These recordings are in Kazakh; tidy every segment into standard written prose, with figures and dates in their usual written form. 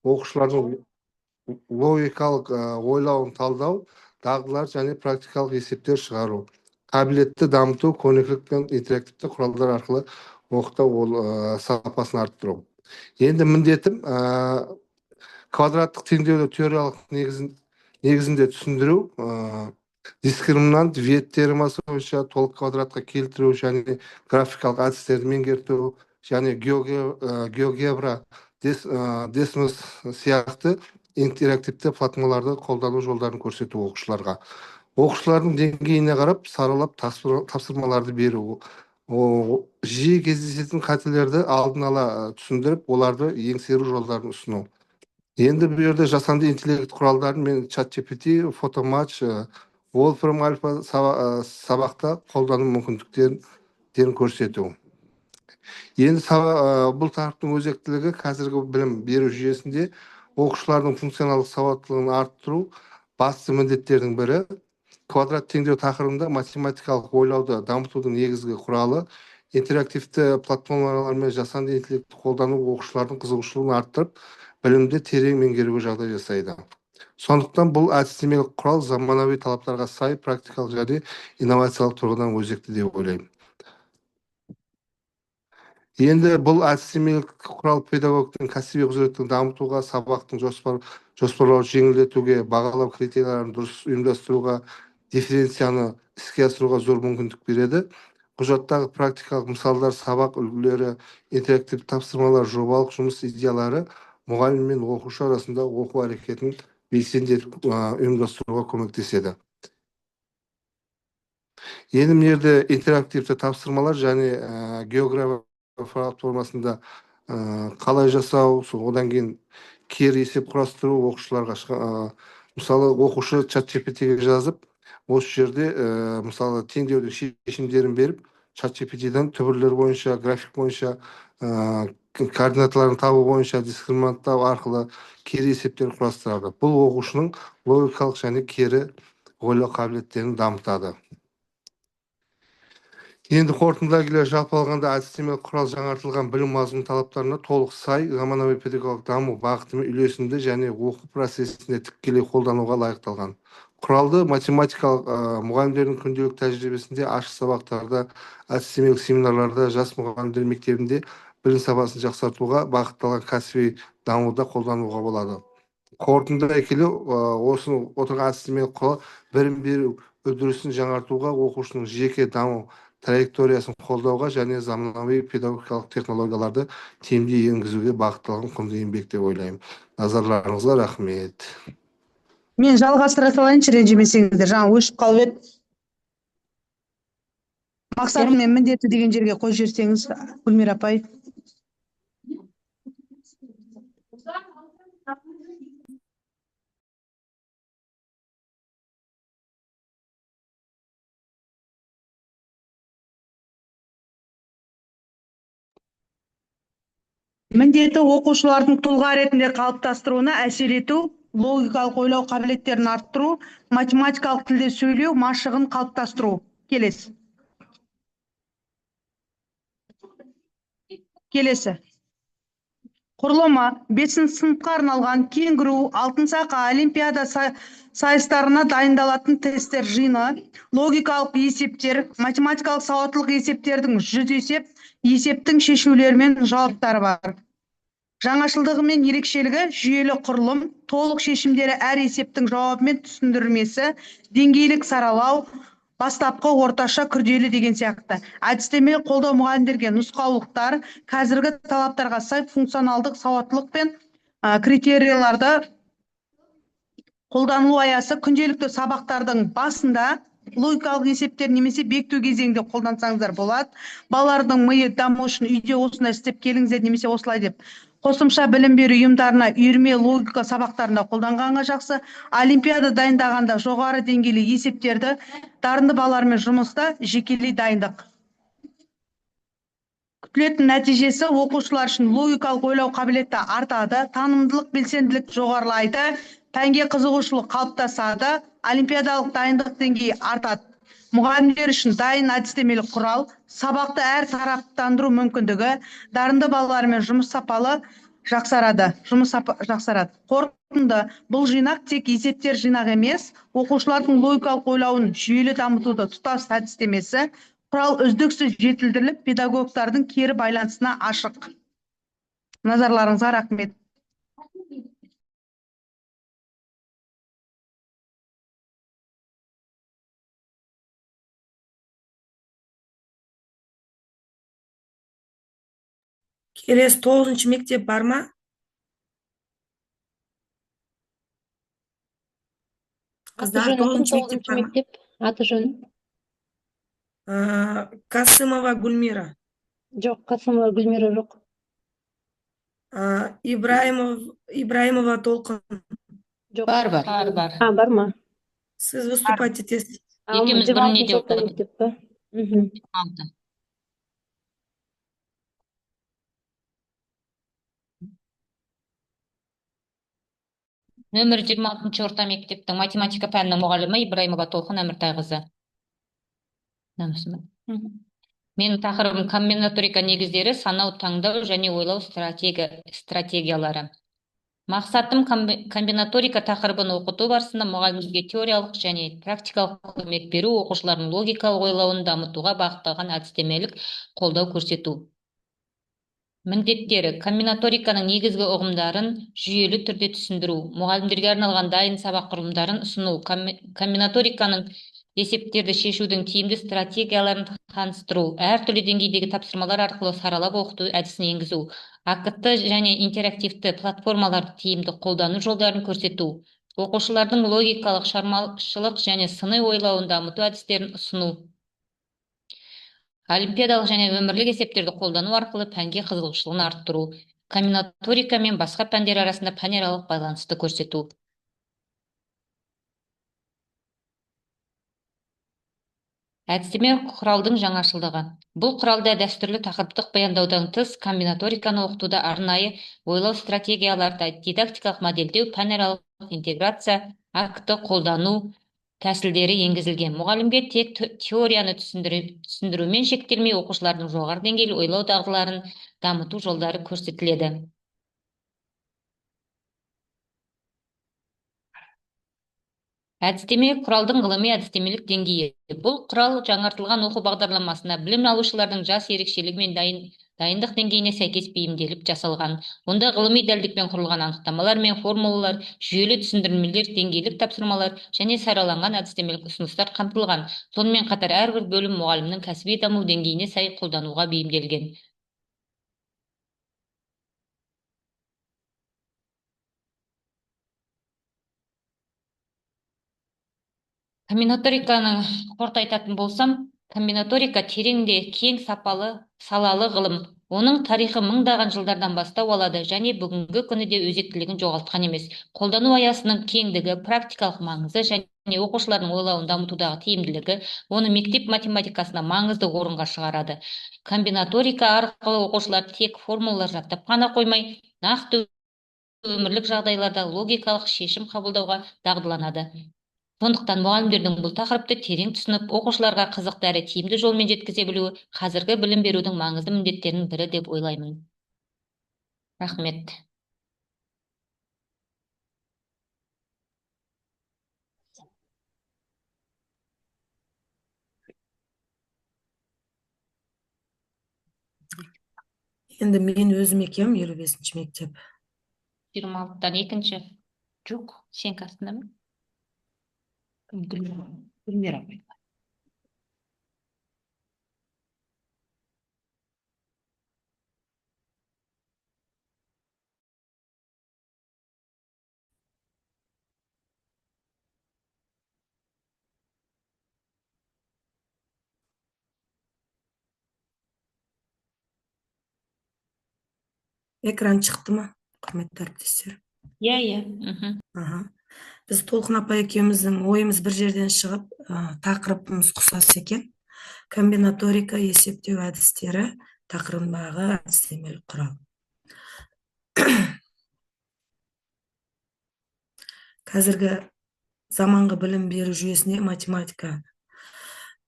оқушылардың логикалық ойлауын талдау, дағдылар және практикалық есептер шығару, қабілетті дамыту, көрнекілік пен интерактивті құралдар арқылы оқыту сапасын арттыру. Енді міндетім квадраттық теңдеуді теориялық негізінде түсіндіру, дискриминант вет теоремасы бойынша толық квадратқа келтіру және графикалық әдістерді меңгерту және геогебра, десмос сияқты интерактивті платформаларды қолдану жолдарын көрсету оқушыларға. Оқушылардың деңгейіне қарап саралап тапсырмаларды беру, жиі кездесетін қателерді алдын ала түсіндіріп, оларды еңсеру жолдарын ұсыну. Енді бұл жерде жасанды интеллект құралдарын мен ChatGPT, фотоматч, Wolfram Alpha сабақта қолдану мүмкіндіктерін көрсету. Енді бұл тақырыптың өзектілігі қазіргі білім беру жүйесінде оқушылардың функционалдық сауаттылығын арттыру басты міндеттердің бірі. Квадрат теңдеу тақырыбында математикалық ойлауды дамытудың негізгі құралы, интерактивті платформалар мен жасанды интеллектті қолдану оқушылардың қызығушылығын арттырып, білімді терең меңгеруге жағдай жасайды. Сондықтан бұл әдістемелік құрал заманауи талаптарға сай, практикалық және инновациялық тұрғыдан өзекті деп ойлаймын. Енді бұл әдістемелік құрал педагогтың кәсіби құзыретін дамытуға, сабақтың жоспарлау жеңілдетуге, бағалау критерияларын дұрыс ұйымдастыруға, дифференцияны іске асыруға зор мүмкіндік береді. Құжаттағы практикалық мысалдар, сабақ үлгілері, интерактивті тапсырмалар, жобалық жұмыс идеялары мұғалім мен оқушы арасында оқу әрекетін белсенді ұйымдастыруға көмектеседі. Енді мына жерде интерактивті тапсырмалар және география платформасында қалай жасау, одан кейін кері есеп құрастыру оқушыларға. Мысалы, оқушы ChatGPT-ге жазып, осы жерде мысалы теңдеудің шешімдерін беріп, ChatGPT-дан түбірлер бойынша, график бойынша, координаталарын табу бойынша дискриминанттау арқылы кері есептер құрастырады. Бұл оқушының логикалық және кері ойлау қабілеттерін дамытады. Енді қорытындылай келе, жалпы алғанда әдістемелік құрал жаңартылған білім мазмұны талаптарына толық сай, заманауи педагогикалық даму бағытымен үйлесімді және оқу процесінде тікелей қолдануға лайықталған. Құралды математикалық мұғалімдердің күнделік тәжірибесінде, ашық сабақтарда, әдістемелік семинарларда, жас мұғалімдер мектебінде білім сапасын жақсартуға бағытталған кәсіби дамуда қолдануға болады. Қорытындылай келе, осы отырған әдістемелік құрал білім беру үдерісін жаңартуға, оқушының жеке даму траекториясын қолдауға және заманауи педагогикалық технологияларды тиімді енгізуге бағытталған құнды еңбек деп ойлаймын. Назарларыңызға рахмет. Мен жалғастыра салайыншы, ренжімесеңіздер, жаңа өшіп қалып еді. Мақсаты мен міндеті деген жерге қойып жіберсеңіз, Гүлмира апай. Міндеті оқушылардың тұлға ретінде қалыптастыруына әсер ету, логикалық ойлау қабілеттерін арттыру, математикалық тілде сөйлеу машығын қалыптастыру. Келесі. Құрылымы 5-ші сыныпқа арналған кенгуру, алтын сақа, олимпиада сайыстарына дайындалатын тесттер жиыны, логикалық есептер, математикалық сауаттылық есептердің 100 есептің шешулері мен жауаптары бар. Жаңашылдығы мен ерекшелігі жүйелі құрылым, толық шешімдері әр есептің жауабы мен түсіндірмесі, деңгейлік саралау, бастапқы, орташа, күрделі деген сияқты. Әдістемелік қолдау мұғалімдерге нұсқаулықтар, қазіргі талаптарға сай функционалдық сауаттылық пен критерияларды қолданылу аясы күнделікті сабақтардың басында логикалық есептер немесе бекіту кезеңінде қолдансаңыздар болады. Балалардың миы даму үшін үйде осындай істеп келіңіздер немесе осылай деп. Қосымша білім беру ұйымдарына үйірме логика сабақтарында қолданғанға жақсы. Олимпиада дайындағанда жоғары деңгейлі есептерді дарынды балалармен жұмыста жекелей дайындық. Күтілетін нәтижесі оқушылар үшін логикалық ойлау қабілеті артады, танымдылық, белсенділік жоғарылайды, пәнге қызығушылық қалыптасады, олимпиадалық дайындық деңгейі артады. Мұғалімдер үшін дайын әдістемелік құрал, сабақты әр тараптандыру мүмкіндігі, дарынды балалармен жұмыс сапалы, жақсарады. Қорытынды, бұл жинақ тек есептер жинақ емес, оқушылардың логикалық ойлауын жүйелі дамытуды тұтас әдістемесі, құрал үздіксіз жетілдіріліп, педагогтардың кері байланысына ашық. Назарларыңызға рахмет. Келесі 9-шы мектеп бар ма? Қыздар, 9-шы мектеп бар ма? Аты жөні? Касымова Гүлмира. Жоқ, Қасымова Гүлмира жоқ. Ибраимова Толқын. Жоқ. Бар. Бар ма? Сіз выступать етесіз. Екеуміз біріне де оқыдық. Мектеп па? Мгм. Нөмір 26-шы орта мектептің математика пәнінің мұғалімі Ибраимова Толқын Әміртайқызы. Менің тақырыбым комбинаторика негіздері, санау, таңдау және ойлау стратегиялары. Мақсатым комбинаторика тақырыбын оқыту барысында мұғалімге теориялық және практикалық көмек беру, оқушылардың логикалық ойлауын дамытуға бағытталған әдістемелік қолдау көрсету. Міндеттері: комбинаториканың негізгі ұғымдарын жүйелі түрде түсіндіру, мұғалімдерге арналған дайын сабақ құрылымдарын ұсыну, комбинаториканың есептерді шешудің тиімді стратегияларын таныстыру, әртүрлі деңгейдегі тапсырмалар арқылы саралап оқыту әдісін енгізу, акт және интерактивті платформаларды тиімді қолдану жолдарын көрсету, оқушылардың логикалық, шығармашылық және сыни ойлауын дамыту әдістерін ұсыну, олимпиадалық және өмірлік есептерді қолдану арқылы пәнге қызығушылығын арттыру, комбинаторика мен басқа пәндер арасында пәнаралық байланысты көрсету. Әдістеме құралдың жаңашылдығы. Бұл құралда дәстүрлі тақырыптық баяндаудан тыс комбинаториканы оқытуда арнайы ойлау стратегияларда дидактикалық модельдеу, пәнаралық интеграция, акты қолдану тәсілдері енгізілген. Мұғалімге тек теорияны түсіндірумен шектелмей, оқушылардың жоғары деңгейлі ойлау дағдыларын дамыту жолдары көрсетіледі. Әдістеме құралдың ғылыми әдістемелік деңгейі. Бұл құрал жаңартылған оқу бағдарламасына білім алушылардың жас ерекшелігі мен дайындық деңгейіне сәйкес бейімделіп жасалған. Онда ғылыми дәлдікпен құрылған анықтамалар мен формулалар, жүйелі түсіндірмелер, деңгейлік тапсырмалар және сараланған әдістемелік ұсыныстар қамтылған. Сонымен қатар әрбір бөлім мұғалімнің кәсіби даму деңгейіне сай қолдануға бейімделген. Комбинаториканың қорыта айтатын болсам, комбинаторика тереңде кең салалы ғылым. Оның тарихы мыңдаған жылдардан бастау алады және бүгінгі күні де өзектілігін жоғалтқан емес. Қолдану аясының кеңдігі, практикалық маңызы және оқушылардың ойлауын дамытудағы тиімділігі оны мектеп математикасына маңызды орынға шығарады. Комбинаторика арқылы оқушылар тек формулалар жаттап қана қоймай, нақты өмірлік жағдайларда логикалық шешім қабылдауға дағдыланады. Сондықтан мұғалімдердің бұл тақырыпты терең түсініп, оқушыларға қызықты әрі тиімді жолмен жеткізе білуі қазіргі білім берудің маңызды міндеттерінің бірі деп ойлаймын. Рахмет. Енді мен өзім екем 55-ші мектеп. 26-дан екінші. Жоқ, сен қасында ма? Гүлмира апай. Экран шықты ма, құрметті әріптестер? Иә. Біз Толқын апай екеуміздің ойымыз бір жерден шығып, тақырыбымыз ұқсас екен. Комбинаторика есептеу әдістері тақырыбындағы әдістемелік құрал. Қазіргі заманғы білім беру жүйесіне математика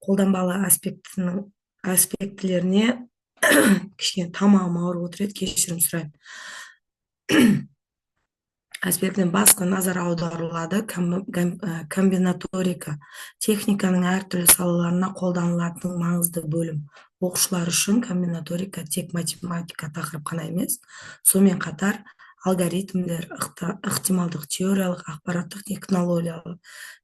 қолданбалы аспектілеріне кішкене тамағым ауырып отыр еді, кешірім сұраймын. аспектінен басқа назар аударылады. Комбинаторика техниканың әртүрлі салаларына қолданылатын маңызды бөлім. Оқушылар үшін комбинаторика тек математика тақырып қана емес, сонымен қатар алгоритмдер, ықтималдық теориялық, ақпараттық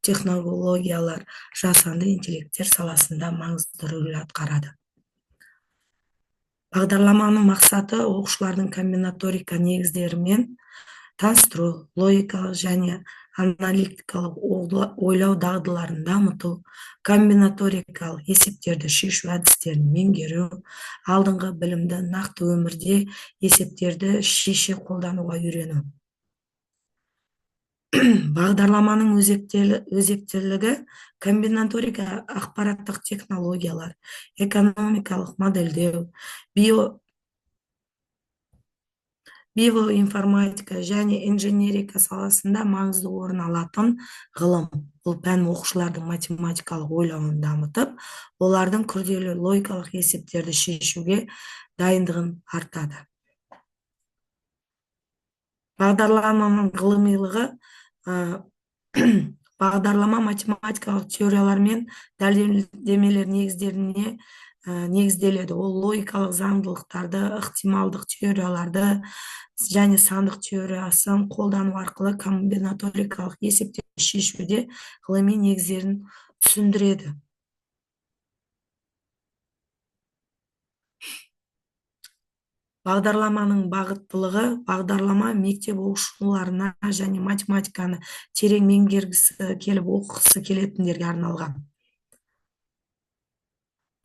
технологиялар, жасанды интеллекттер саласында маңызды рөл атқарады. Бағдарламаның мақсаты оқушылардың комбинаторика негіздерімен таныстыру, логикалық және аналитикалық ойлау дағдыларын дамыту, комбинаторикалық есептерді шешу әдістерін меңгеру, алдыңғы білімді нақты өмірде есептерді шеше қолдануға үйрену. Бағдарламаның өзектілігі комбинаторика ақпараттық технологиялар, экономикалық модельдеу, биоинформатика және инженерика саласында маңызды орын алатын ғылым. Бұл пән оқушылардың математикалық ойлауын дамытып, олардың күрделі логикалық есептерді шешуге дайындығын артады. Бағдарламаның ғылымилығы бағдарлама математикалық теориялар мен дәлелдемелер негізделеді. Ол логикалық заңдылықтарды, ықтималдық теорияларды және сандық теориясын қолдану арқылы комбинаторикалық есептерді шешуде ғылыми негіздерін түсіндіреді. Бағдарламаның бағыттылығы: бағдарлама мектеп оқушыларына және математиканы терең меңгергісі келіп оқығысы келетіндерге арналған.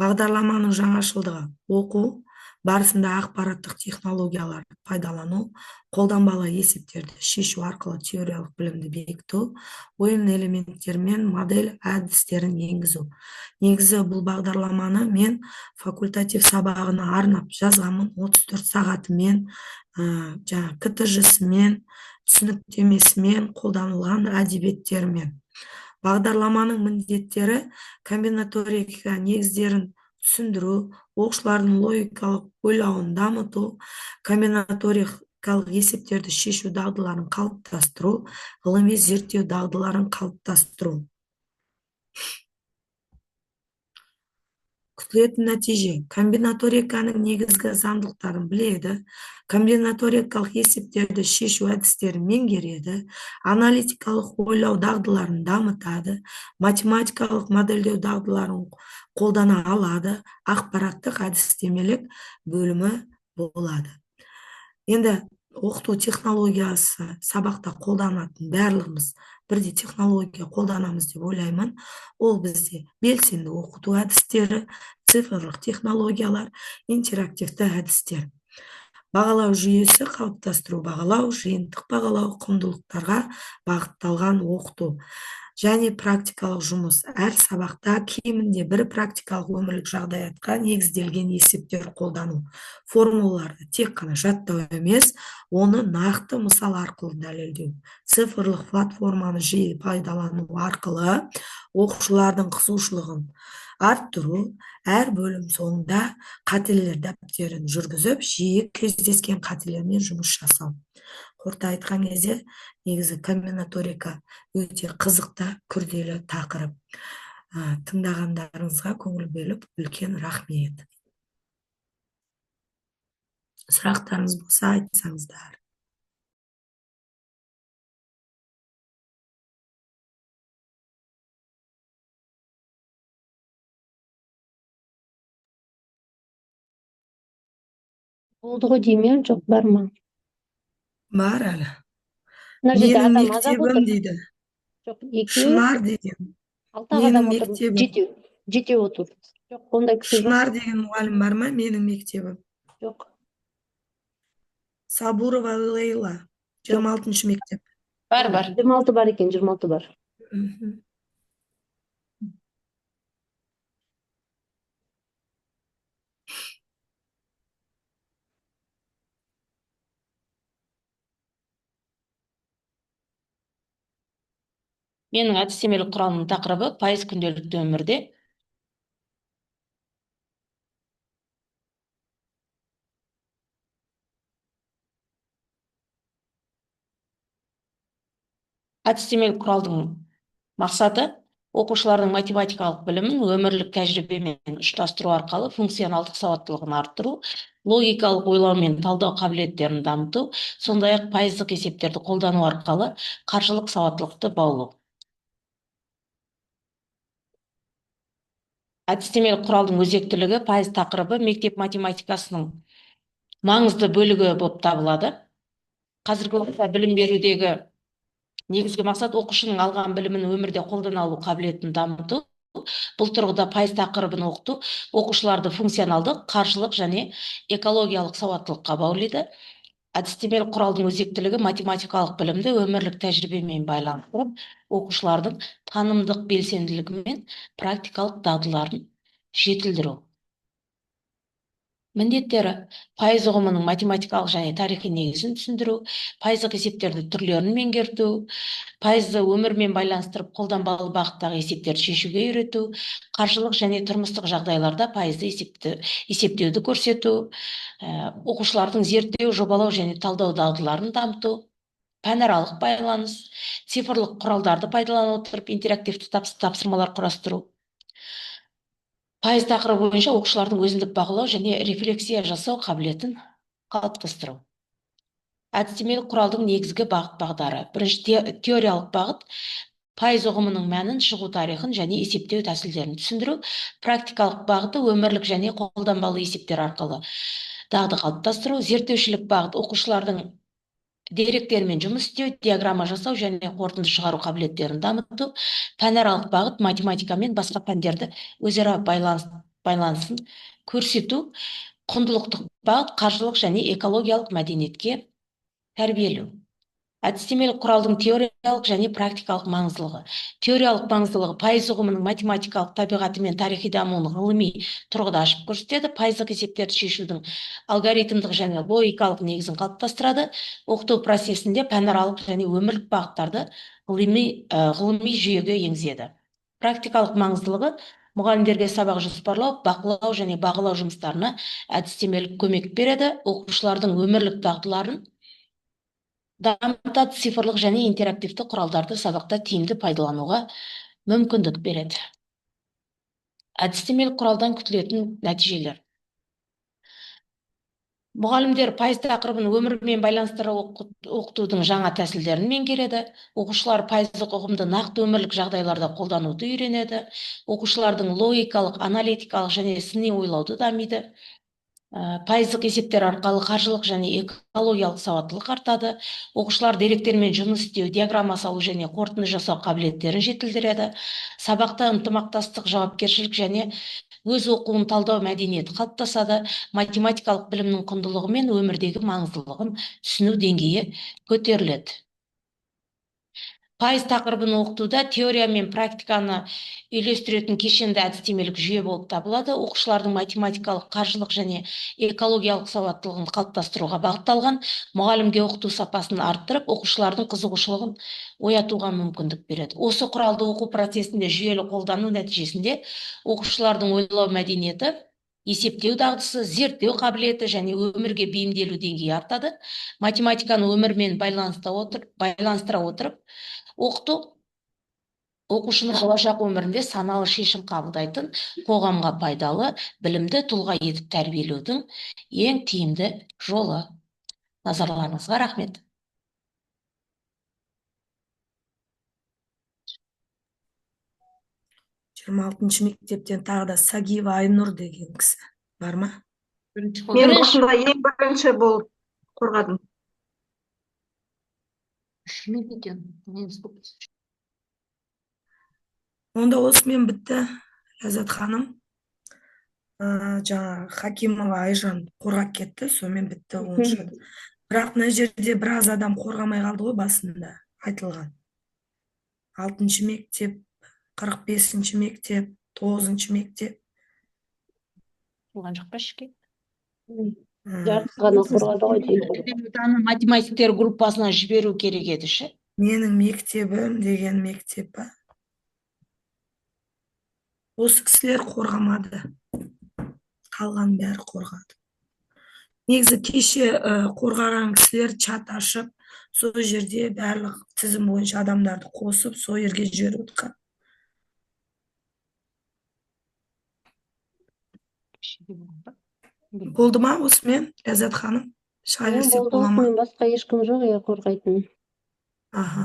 Бағдарламаның жаңашылдығы: оқу барысында ақпараттық технологияларды пайдалану, қолданбалы есептерді шешу арқылы теориялық білімді бекіту, ойын элементтері мен модель әдістерін енгізу. Негізі бұл бағдарламаны мен факультатив сабағына арнап жазғанмын. 34 сағатымен, КТЖ-сімен, түсініктемесімен, қолданылған әдебиеттермен. Бағдарламаның міндеттері: комбинаторика негіздерін түсіндіру, оқушылардың логикалық ойлауын дамыту, комбинаторикалық есептерді шешу дағдыларын қалыптастыру, ғылыми зерттеу дағдыларын қалыптастыру. Күтілетін нәтиже: комбинаториканың негізгі заңдылықтарын біледі, комбинаторикалық есептерді шешу әдістерін меңгереді, аналитикалық ойлау дағдыларын дамытады, математикалық модельдеу дағдыларын қолдана алады, ақпараттық әдістемелік бөлімі болады. Енді оқыту технологиясы сабақта қолданатын барлығымыз бірде технология қолданамыз деп ойлаймын. Ол бізде белсенді оқыту әдістері, цифрлық технологиялар, интерактивті әдістер. Бағалау жүйесі қалыптастыру, бағалау, жиынтық бағалау, құндылықтарға бағытталған оқыту және практикалық жұмыс. Әр сабақта кемінде бір практикалық өмірлік жағдаятқа негізделген есептер қолдану. Формулаларды тек қана жаттау емес, оны нақты мысал арқылы дәлелдеу. Цифрлық платформаны жиі пайдалану арқылы оқушылардың қызығушылығын арттыру, әр бөлім соңында қателер дәптерін жүргізіп, жиі кездескен қателермен жұмыс жасау. Қорыта айтқан кезде, негізі комбинаторика өте қызықты, күрделі тақырып. Тыңдағандарыңызға көңіл бөліп, үлкен рахмет. Сұрақтарыңыз болса, айтсаңыздар. Болды ғой деймін, жоқ бар ма? Бар әлі. Мына жерде Менің адам азап мектебім отыр. дейді. Жоқ, екеу, Шынар деген. алтақ Менің адам отыр. мектебім. Жетеу отыр. Жоқ, ондай кісі жоқ. Шынар деген мұғалім бар ма? Менің мектебім. Жоқ. Сабурова Лейла. 26-шы мектеп. Бар. 26 бар екен, 26 бар. Мгм. Менің әдістемелік құрамның тақырыбы пайыз күнделікті өмірде. Әдістемелік құралдың мақсаты оқушылардың математикалық білімін өмірлік тәжірибемен ұштастыру арқылы функционалдық сауаттылығын арттыру, логикалық ойлау мен талдау қабілеттерін дамыту, сондай-ақ пайыздық есептерді қолдану арқылы қаржылық сауаттылықты баулу. Әдістемелік құралдың өзектілігі пайыз тақырыбы мектеп математикасының маңызды бөлігі болып табылады. Қазіргі уақытта білім берудегі негізгі мақсат оқушының алған білімін өмірде қолдана алу қабілетін дамыту. Бұл тұрғыда пайыз тақырыбын оқыту оқушыларды функционалдық, қаржылық және экологиялық сауаттылыққа баулиды. Әдістемелік құралдың өзектілігі математикалық білімді өмірлік тәжірибемен байланыстырып, оқушылардың танымдық белсенділігі мен практикалық дағдыларын жетілдіру. Міндеттері: пайыз ұғымының математикалық және тарихи негізін түсіндіру, пайыздық есептерді түрлерін меңгерту, пайызды өмірмен байланыстырып қолданбалы бағыттағы есептерді шешуге үйрету, қаржылық және тұрмыстық жағдайларда пайызды есептеуді көрсету, оқушылардың зерттеу, жобалау және талдау дағдыларын дамыту, пәнаралық байланыс, цифрлық құралдарды пайдалана отырып интерактивті тапсырмалар құрастыру. Пайыз тақырыбы бойынша оқушылардың өзіндік бағалау және рефлексия жасау қабілетін қалыптастыру. Әдістемелік құралдың негізгі бағыт-бағдары. Бірінші, теориялық бағыт пайыз ұғымының мәнін, шығу тарихын және есептеу тәсілдерін түсіндіру. Практикалық бағыты өмірлік және қолданбалы есептер арқылы дағды қалыптастыру. Зерттеушілік бағыт оқушылардың деректермен жұмыс істеу, диаграмма жасау және қорытынды шығару қабілеттерін дамыту. Пәнаралық бағыт математика мен басқа пәндерді өзара байланысын көрсету. Құндылықтық бағыт қаржылық және экологиялық мәдениетке тәрбиелеу. Әдістемелік құралдың теориялық және практикалық маңыздылығы. Теориялық маңыздылығы пайыз ұғымының математикалық табиғаты мен тарихи дамуын ғылыми тұрғыда ашып көрсетеді. Пайыздық есептерді шешудің алгоритмдік және логикалық негізін қалыптастырады. Оқыту процесінде пәнаралық және өмірлік бағыттарды ғылыми жүйеге енгізеді. Практикалық маңыздылығы мұғалімдерге сабақ жоспарлау, бақылау және бағалау жұмыстарына әдістемелік көмек береді. Оқушылардың өмірлік дағдыларын дамытады, цифрлық және интерактивті құралдарды сабақта тиімді пайдалануға мүмкіндік береді. Әдістемелік құралдан күтілетін нәтижелер. Мұғалімдер пайыз тақырыбын өмірмен байланыстыра оқытудың жаңа тәсілдерін меңгереді. Оқушылар пайыздық ұғымды нақты өмірлік жағдайларда қолдануды үйренеді. Оқушылардың логикалық, аналитикалық және сыни ойлауды дамиды. Пайыздық есептер арқылы қаржылық және экологиялық сауаттылық артады. Оқушылар деректермен жұмыс істеу, диаграмма салу және қорытынды жасау қабілеттерін жетілдіреді. Сабақта ынтымақтастық, жауапкершілік және өз оқуын талдау мәдениеті қалыптасады. Математикалық білімнің құндылығы мен өмірдегі маңыздылығын түсіну деңгейі көтеріледі. Пайыз тақырыбын оқытуда теория мен практиканы үйлестіретін кешенді әдістемелік жүйе болып табылады. Оқушылардың математикалық, қаржылық және экологиялық сауаттылығын қалыптастыруға бағытталған. Мұғалімге оқыту сапасын арттырып, оқушылардың қызығушылығын оятуға мүмкіндік береді. Осы құралды оқу процесінде жүйелі қолдану нәтижесінде оқушылардың ойлау мәдениеті, есептеу дағдысы, зерттеу қабілеті және өмірге бейімделу деңгейі артады. Математиканы өмірмен байланыстыра отырып, оқыту оқушының болашақ өмірінде саналы шешім қабылдайтын, қоғамға пайдалы, білімді тұлға етіп тәрбиелеудің ең тиімді жолы. Назарларыңызға рахмет. Жиырма алтыншы мектептен тағы да Сагиева Айнұр деген кісі бар ма? Мен осында ең бірінші болып қорғадым. Онда осымен бітті, Ләззат ханым. Жаңа Хакимова Айжан қорғап кетті, сонымен бітті. Бірақ мына жерде біраз адам қорғамай қалды ғой, басында айтылған. 6-шы мектеп, 45-ші мектеп, 9-шы мектеп. Болған жоқ па ішке? Жартысы ғана қорғады ғой деймін. Математиктер группасына жіберу керек еді ше. Менің мектебім деген мектеп па? Осы кісілер қорғамады. Қалған бәрі қорғады. Негізі кеше қорғаған кісілер чат ашып, сол жерде барлық тізім бойынша адамдарды қосып сол жерге жіберіп отқан. Болды ма осымен, Ләззат ханым? Шыға Иә, берсек болды, бола ма? осымен басқа ешкім жоқ, иә, қорғайтын. Аха.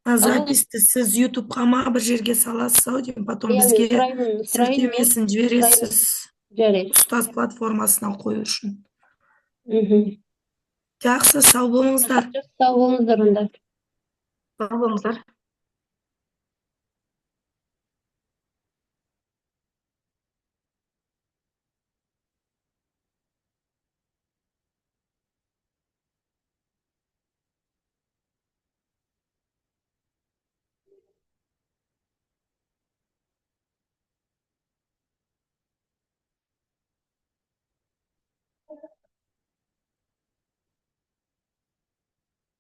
Записьті сіз ютубқа ма бір жерге саласыз ау деймін, потом Иә, мен бізге сұраймын, сілтемесін жібересіз жарайды. ұстаз платформасына қою үшін. Мгм. Жақсы, сау болыңыздар. Сау болыңыздар онда. Сау болыңыздар.